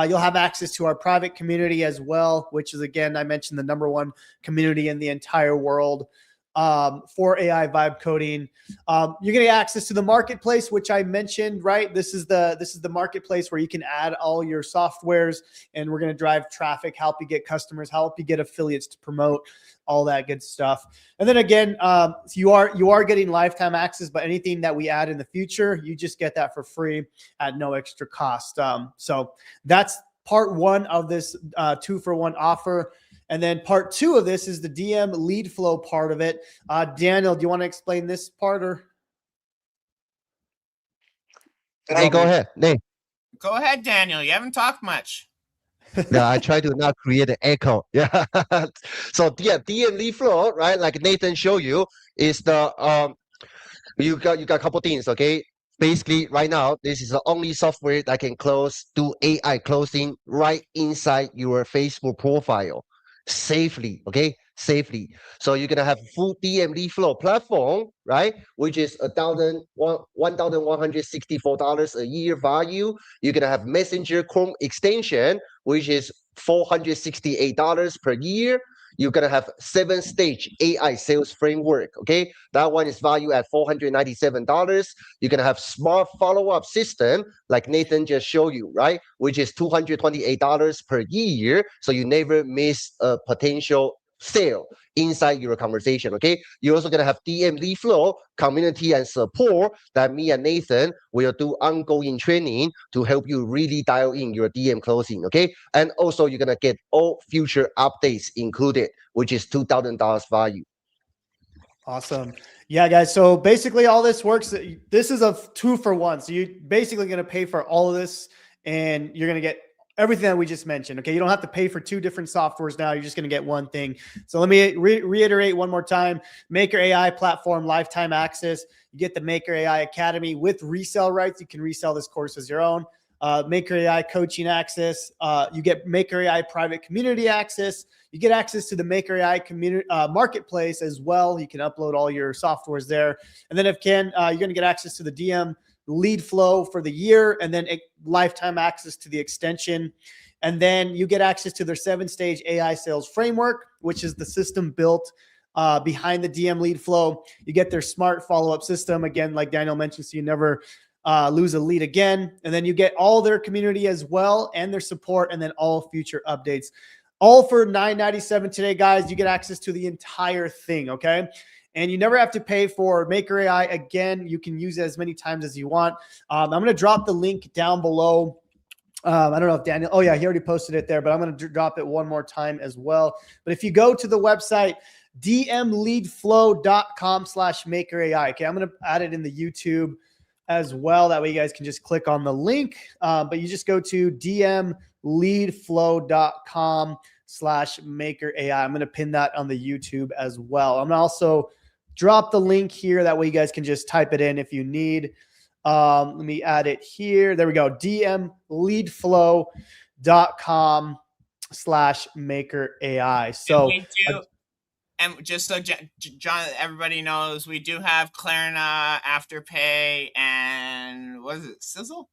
You'll have access to our private community as well, which is, again, I mentioned, the #1 community in the entire world for AI vibe coding. You're going to get access to the marketplace, which I mentioned, right? This is the marketplace where you can add all your softwares, and we're going to drive traffic, help you get customers, help you get affiliates to promote, all that good stuff. And then again, you are getting lifetime access, but anything that we add in the future, you just get that for free at no extra cost. So that's part 1 of this 2-for-1 offer. And then part 2 of this is the DM LeadFlow part of it. Daniel, do you want to explain this part or? Hey, go ahead, Nate. Go ahead, Daniel. You haven't talked much. Yeah, I try to not create an echo. Yeah. So yeah, DM LeadFlow, right? Like Nathan showed you, is the you got a couple things, okay? Basically, right now, this is the only software that can do AI closing right inside your Facebook profile safely, okay? Safely. So you're gonna have full DM LeadFlow platform, right? Which is $1,164 a year value. You're gonna have Messenger Chrome extension, which is $468 per year. You're gonna have 7-stage AI sales framework. Okay, that one is valued at $497. You're gonna have smart follow-up system, like Nathan just showed you, right? Which is $228 per year, so you never miss a potential sale inside your conversation. Okay, you're also gonna have DM LeadFlow community and support that me and Nathan will do ongoing training to help you really dial in your DM closing. Okay, and also you're gonna get all future updates included, which is $2,000 value. Awesome. Yeah, guys. So basically all this works. This is a 2-for-1. So you're basically going to pay for all of this, and you're going to get everything that we just mentioned. Okay. You don't have to pay for 2 different softwares now. You're just going to get one thing. So let me reiterate one more time. Maker AI platform, lifetime access. You get the Maker AI Academy with resale rights. You can resell this course as your own. Maker AI coaching access. You get Maker AI private community access. You get access to the Maker AI community marketplace as well. You can upload all your softwares there. And then you're going to get access to the DM LeadFlow for the year, and then lifetime access to the extension. And then you get access to their 7-stage AI sales framework, which is the system built behind the DM LeadFlow. You get their smart follow-up system, again, like Daniel mentioned, so you never lose a lead again. And then you get all their community as well, and their support, and then all future updates. All for $997 today, guys. You get access to the entire thing, okay? And you never have to pay for Maker AI. Again, you can use it as many times as you want. I'm going to drop the link down below. I don't know if Daniel, oh yeah, he already posted it there, but I'm going to drop it one more time as well. But if you go to the website, dmleadflow.com/makerAI, okay, I'm going to add it in the YouTube as well. That way you guys can just click on the link. But you just go to dmleadflow.com/makerAI. I'm going to pin that on the YouTube as well. I'm going to also drop the link here. That way you guys can just type it in if you need. Let me add it here. There we go. dmleadflow.com/makerAI. So and just so John, everybody knows, we do have Klarna, Afterpay, and what is it, Sizzle?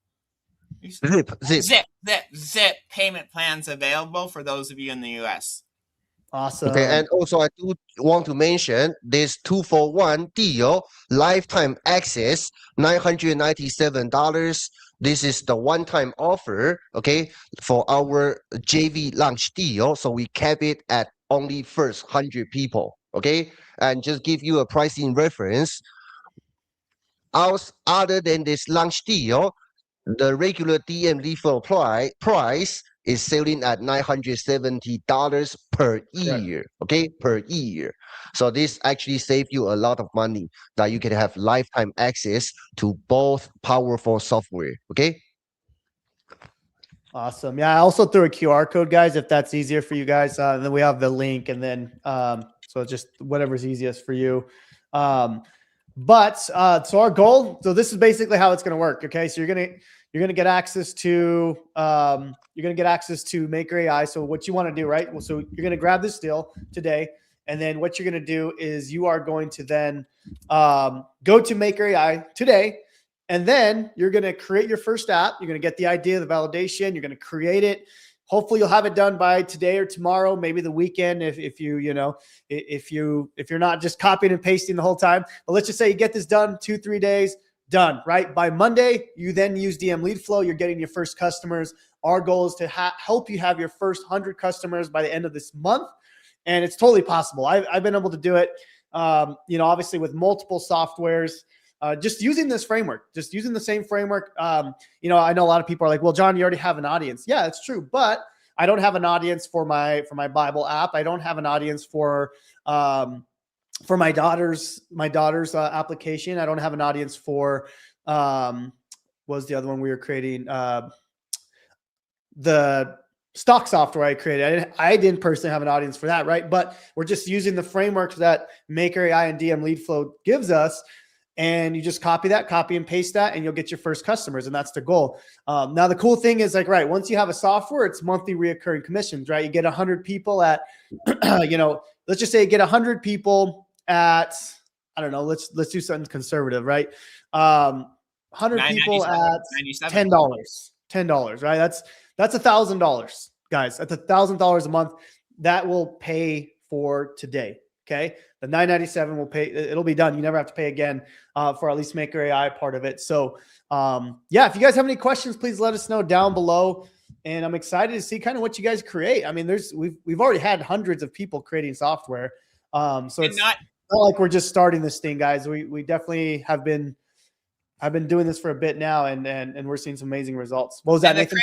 Zip payment plans available for those of you in the US. Awesome. Okay, and also I do want to mention this 2-for-1 deal, lifetime access, $997. This is the one-time offer, okay, for our JV launch deal. So we cap it at only first 100 people, okay? And just give you a pricing reference. Other than this launch deal, the regular DM LeadFlow price is selling at $970 per year. Okay, per year. So this actually saves you a lot of money that you can have lifetime access to both powerful software. Okay. Awesome. Yeah, I also threw a QR code, guys, if that's easier for you guys. And then we have the link, and then so just whatever's easiest for you. So our goal. So this is basically how it's going to work. Okay, so you're gonna get access to Maker AI. So what you want to do, right? Well, so you're gonna grab this deal today, and then what you're gonna do is you are going to then go to Maker AI today. And then you're going to create your first app. You're going to get the idea, the validation. You're going to create it. Hopefully you'll have it done by today or tomorrow, maybe the weekend. If you're not just copying and pasting the whole time, but let's just say you get this done 2-3 days, done, right? By Monday, you then use DM LeadFlow. You're getting your first customers. Our goal is to help you have your first 100 customers by the end of this month. And it's totally possible. I've been able to do it, obviously with multiple softwares. Just using this framework, just using the same framework. I know a lot of people are like, well, John, you already have an audience. Yeah, that's true. But I don't have an audience for my Bible app. I don't have an audience for my daughter's application. I don't have an audience for, what was the other one we were creating? The stock software I created. I didn't personally have an audience for that. Right. But we're just using the framework that Maker AI and DM LeadFlow gives us. And you just copy and paste that, and you'll get your first customers. And that's the goal. Now, the cool thing is once you have a software, it's monthly reoccurring commissions, right? You get 100 people at, let's just say you get 100 people at, I don't know, let's do something conservative, right? 100 people at $10, right? That's $1,000, guys. That's $1,000 a month. That will pay for today. Okay. The $997 will pay. It'll be done. You never have to pay again for at least Maker AI part of it. So if you guys have any questions, please let us know down below. And I'm excited to see kind of what you guys create. I mean, we've already had hundreds of people creating software. So it's not like we're just starting this thing, guys. We definitely have been. I've been doing this for a bit now, and we're seeing some amazing results. What was that, Nathan?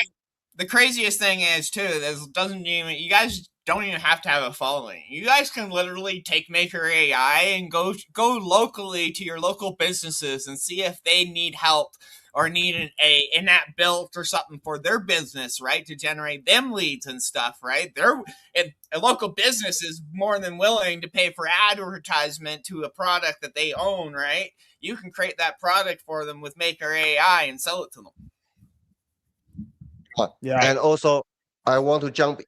The craziest thing is too, you guys don't even have to have a following. You guys can literally take Maker AI and go locally to your local businesses and see if they need help or need an app built or something for their business, right? To generate them leads and stuff, right? A local business is more than willing to pay for advertisement to a product that they own, right? You can create that product for them with Maker AI and sell it to them. Yeah. And also, I want to jump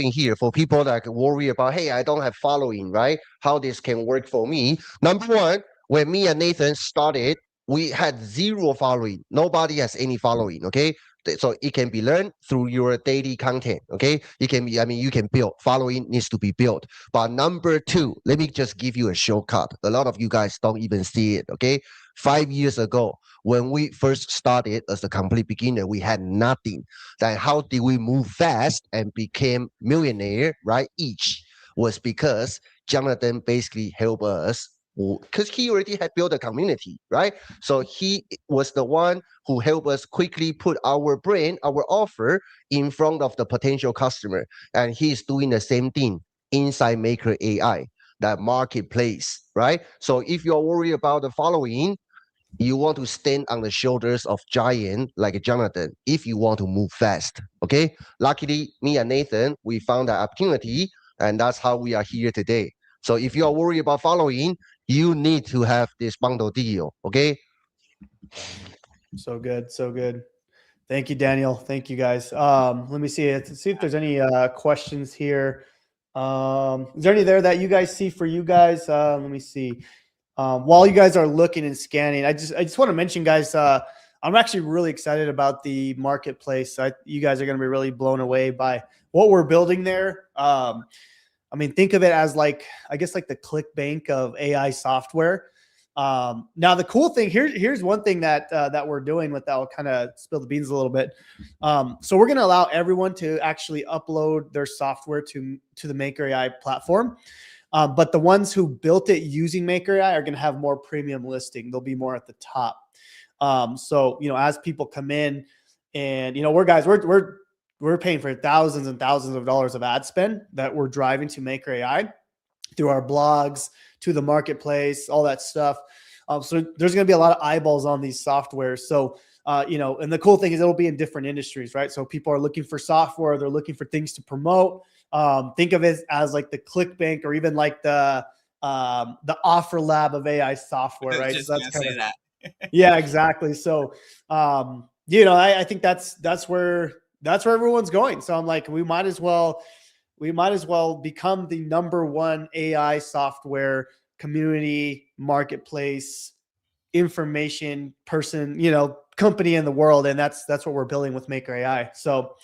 in here for people that worry about, hey, I don't have following, right? How this can work for me. Number one, when me and Nathan started, we had 0 following. Nobody has any following. Okay. So it can be learned through your daily content. Okay. It can be, you can build. Following needs to be built. But number 2, let me just give you a shortcut. A lot of you guys don't even see it. Okay. 5 years ago, when we first started as a complete beginner, we had nothing. Then how did we move fast and became millionaire, right? Each was because Jonathan basically helped us because he already had built a community, right? So he was the one who helped us quickly put our brand, our offer in front of the potential customer. And he's doing the same thing inside Maker AI, that marketplace, right? So if you're worried about the following, you want to stand on the shoulders of giant like Jonathan if you want to move fast. Okay. Luckily, me and Nathan, we found that opportunity, and that's how we are here today. So if you are worried about following, you need to have this bundle deal. Okay. So good. So good. Thank you, Daniel. Thank you, guys. Let me see if there's any questions here. Is there any there that you guys see for you guys? Let me see. While you guys are looking and scanning, I just want to mention, guys, I'm actually really excited about the marketplace. You guys are going to be really blown away by what we're building there. Think of it as I guess the ClickBank of AI software. Now the cool thing here's one thing that we're doing with that. I'll kind of spill the beans a little bit. So we're going to allow everyone to actually upload their software to the Maker AI platform. But the ones who built it using Maker AI are going to have more premium listing. They'll be more at the top. So, as people come in and, we're we're paying for thousands and thousands of dollars of ad spend that we're driving to Maker AI through our blogs, to the marketplace, all that stuff. So there's going to be a lot of eyeballs on these softwares. So, and the cool thing is it'll be in different industries, right? So people are looking for software, they're looking for things to promote. Think of it as like the ClickBank or even like the Offer Lab of AI software, right? Just So that's kind of that. yeah, exactly. So, I think that's where everyone's going. So I'm like, we might as well become the #1 AI software community marketplace information person, company in the world. And that's what we're building with Maker AI. So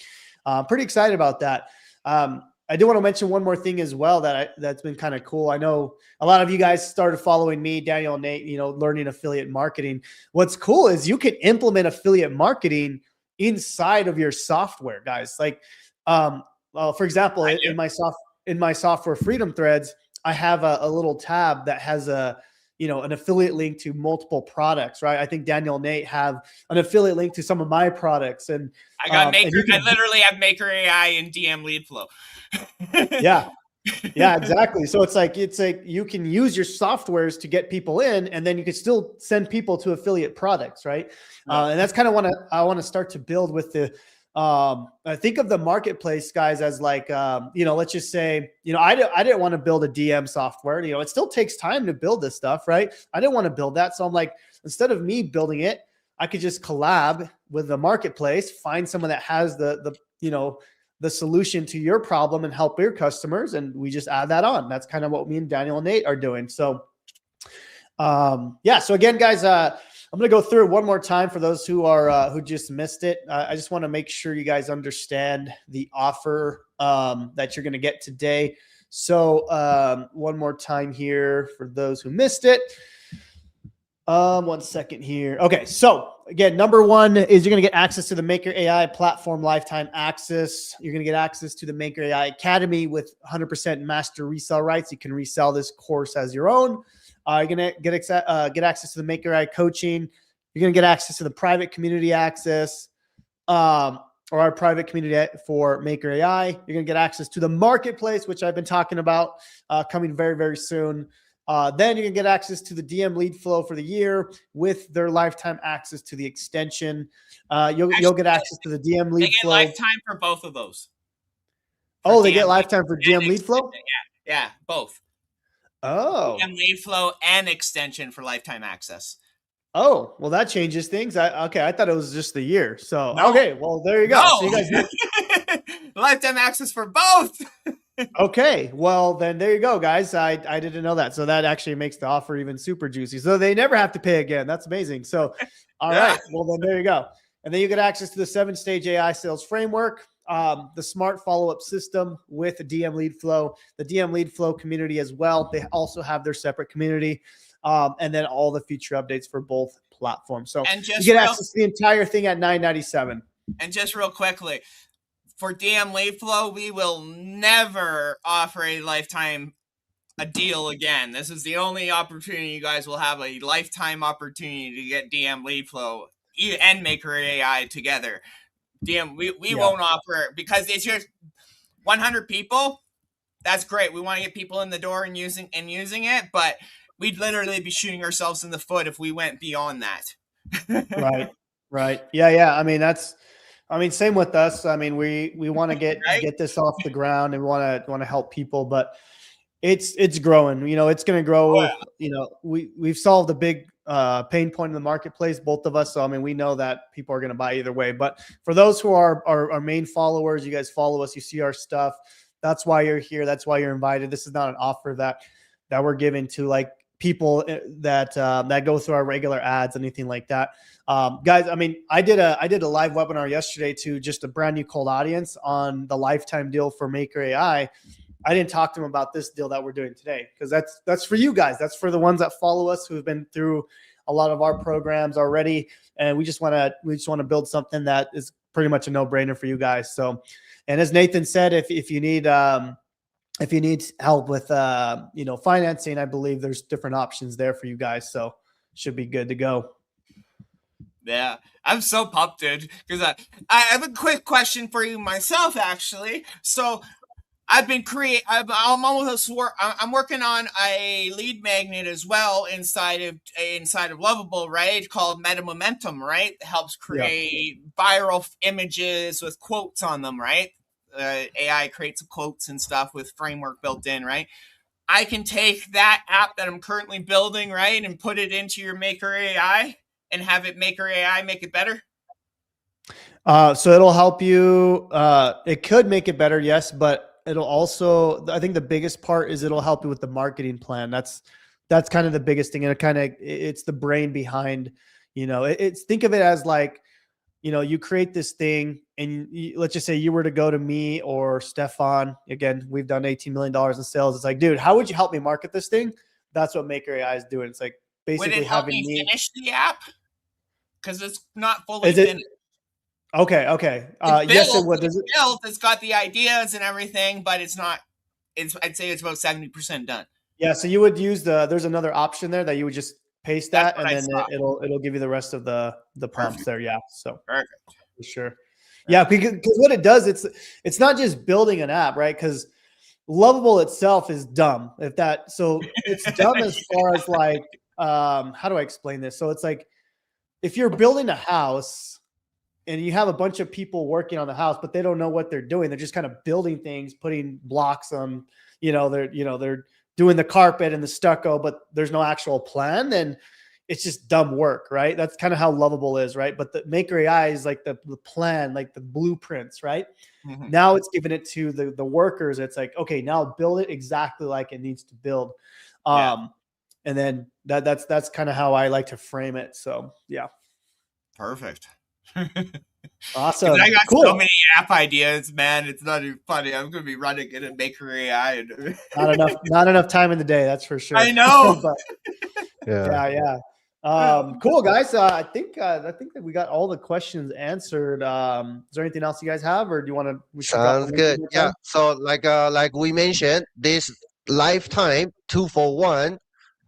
pretty excited about that. I do want to mention one more thing as well that's been kind of cool. I know a lot of you guys started following me, Daniel and Nate, learning affiliate marketing. What's cool is you can implement affiliate marketing inside of your software, guys. Like, well, for example, in my software freedom threads, I have a little tab that has an affiliate link to multiple products, right? I think Daniel and Nate have an affiliate link to some of my products, and I got Maker. I literally have Maker AI and DM LeadFlow. Yeah, exactly. So it's like you can use your softwares to get people in, and then you can still send people to affiliate products, right? And that's kind of what I want to start to build with the. I think of the marketplace, guys, as like let's just say I didn't want to build a DM software. It still takes time to build this stuff, right? I didn't want to build that, so I'm like, instead of me building it, I could just collab with the marketplace, find someone that has the solution to your problem and help your customers. And we just add that on. That's kind of what me and Daniel and Nate are doing. So, So again, guys, I'm going to go through it one more time for those who who just missed it. I just want to make sure you guys understand the offer that you're going to get today. So one more time here for those who missed it. 1 second here. Okay. So again, #1 is you're going to get access to the Maker AI platform lifetime access. You're going to get access to the Maker AI Academy with 100% master resale rights. You can resell this course as your own. You're going to get access to the Maker AI coaching. You're going to get access to the private community access, or our private community for Maker AI. You're going to get access to the marketplace, which I've been talking about, coming very, very soon. Then you can get access to the DM LeadFlow for the year with their lifetime access to the extension. You'll get access to the DM LeadFlow. They get lifetime for both of those. Oh, they get lifetime for DM LeadFlow? Yeah, both. Oh. DM LeadFlow and extension for lifetime access. Oh, well, that changes things. I thought it was just the year. So, okay, well, there you go. No. So you guys lifetime access for both. Okay, well then there you go, guys. I didn't know that, so that actually makes the offer even super juicy. So they never have to pay again. That's amazing. So, all right, well then there you go, and then you get access to the 7-stage AI sales framework, the smart follow-up system with the DM LeadFlow, the DM LeadFlow community as well. They also have their separate community, and then all the feature updates for both platforms. So you get access to the entire thing at $9.97. And just real quickly, for DM LeadFlow, we will never offer a deal again. This is the only opportunity you guys will have, a lifetime opportunity to get DM LeadFlow and Maker AI together. We won't offer, because it's just 100 people. That's great. We want to get people in the door and using it, but we'd literally be shooting ourselves in the foot if we went beyond that. Right. Yeah. I mean, same with us. I mean, we want to get this off the ground, and we want to help people, but it's growing. It's going to grow. Oh, yeah. We've solved a big pain point in the marketplace, both of us. So I mean, we know that people are going to buy either way. But for those who are our main followers, you guys follow us, you see our stuff. That's why you're here. That's why you're invited. This is not an offer that we're giving to like people that go through our regular ads, anything like that. Guys, I mean, I did a live webinar yesterday to just a brand new cold audience on the lifetime deal for Maker AI. I didn't talk to them about this deal that we're doing today, because that's for you guys. That's for the ones that follow us, who have been through a lot of our programs already, and we just want to build something that is pretty much a no-brainer for you guys. So, and as Nathan said, if you need help with financing, I believe there's different options there for you guys. So should be good to go. Yeah, I'm so pumped, dude. Because I have a quick question for you myself, actually. So I've been I'm almost I'm working on a lead magnet as well inside of Lovable, right? Called Meta Momentum, right? It helps Yeah. create viral images with quotes on them, right? AI creates quotes and stuff with framework built in, right? I can take that app that I'm currently building, right, and put it into your Maker AI and have it Maker AI make it better. So it'll help you. It could make it better, yes, but it'll also. I think the biggest part is it'll help you with the marketing plan. That's kind of the biggest thing, and it's the brain behind. It's think of it as like, you create this thing, and let's just say you were to go to me or Stefan. Again, we've done $18 million in sales. It's like, dude, how would you help me market this thing? That's what Maker AI is doing. It's like Would basically it help having me me. finish the app? Because it's not fully Is it finished. okay? Okay. It's Yes, it built. would. It's Does it? built. It's got the ideas and everything, but it's not. I'd say it's about 70% done. Yeah, so you would use there's another option there that you would just paste That's that, what and I then saw. it'll give you the rest of the prompts Perfect. there. Yeah, so Perfect. for sure. Yeah, because what it does, it's not just building an app, right? Because Lovable itself is dumb. So it's dumb as far as like, how do I explain this? So it's like if you're building a house and you have a bunch of people working on the house, but they don't know what they're doing. They're just kind of building things, putting blocks on, they're doing the carpet and the stucco, but there's no actual plan. Then it's just dumb work, right? That's kind of how Lovable is, right? But the Maker AI is like the plan, like the blueprints, right? Mm-hmm. Now it's giving it to the workers. It's like, okay, now build it exactly like it needs to build. Yeah. And then that's kind of how I like to frame it. So yeah. Perfect. Awesome. I got Cool. so many app ideas, man. It's not even funny. I'm gonna be running it in Maker AI. And Not enough time in the day, that's for sure. I know. But Yeah. yeah. Cool, guys. I think that we got all the questions answered. Is there anything else you guys have, or do you want to? We should drop the Sounds link good. one more Yeah. time? So like we mentioned, this lifetime 2-for-1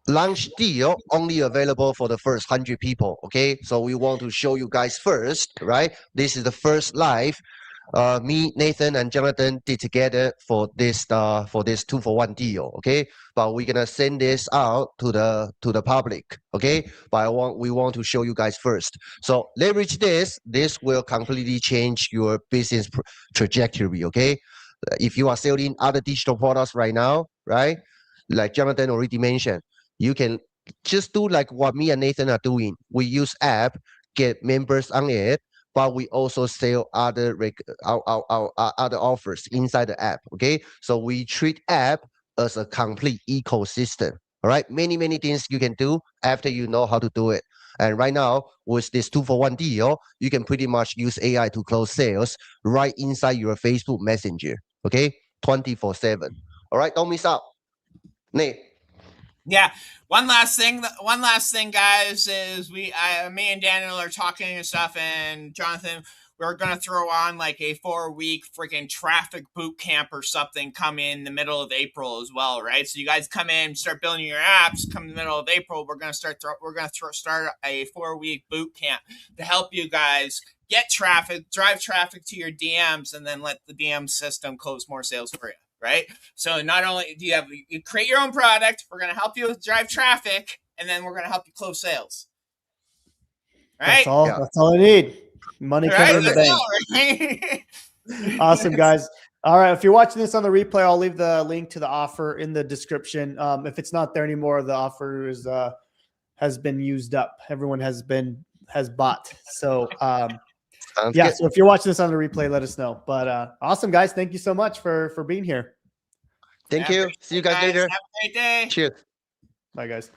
launch deal only available for the first 100 people. Okay. So we want to show you guys first, right? This is the first live me, Nathan, and Jonathan did together for this 2-for-1 deal. Okay, but we're gonna send this out to the public. Okay, but we want to show you guys first. So leverage this. This will completely change your business trajectory. Okay, if you are selling other digital products right now, right? Like Jonathan already mentioned, you can just do like what me and Nathan are doing. We use app, get members on it, but we also sell other our other offers inside the app. Okay, so we treat app as a complete ecosystem. All right, many things you can do after you know how to do it. And right now, with this 2-for-1 deal, you can pretty much use AI to close sales right inside your Facebook Messenger. Okay, 24/7. All right, don't miss out. Nate. Yeah. One last thing, guys, is me and Daniel are talking and stuff, and Jonathan, we're gonna throw on like a 4-week freaking traffic boot camp or something. Come in the middle of April as well, right? So you guys come in, start building your apps. Come in the middle of April, we're gonna start a 4-week boot camp to help you guys get traffic, drive traffic to your DMs, and then let the DM system close more sales for you. Right? So not only do you create your own product, we're going to help you drive traffic, and then we're going to help you close sales. Right? That's all I need. Money coming in the bank. Right? Awesome, guys. All right. If you're watching this on the replay, I'll leave the link to the offer in the description. If it's not there anymore, the offer has been used up. Everyone has bought. So Sounds yeah. good. So if you're watching this on the replay, let us know. But awesome, guys. Thank you so much for being here. Thank you. See you guys later. Have a great day. Cheers. Bye, guys.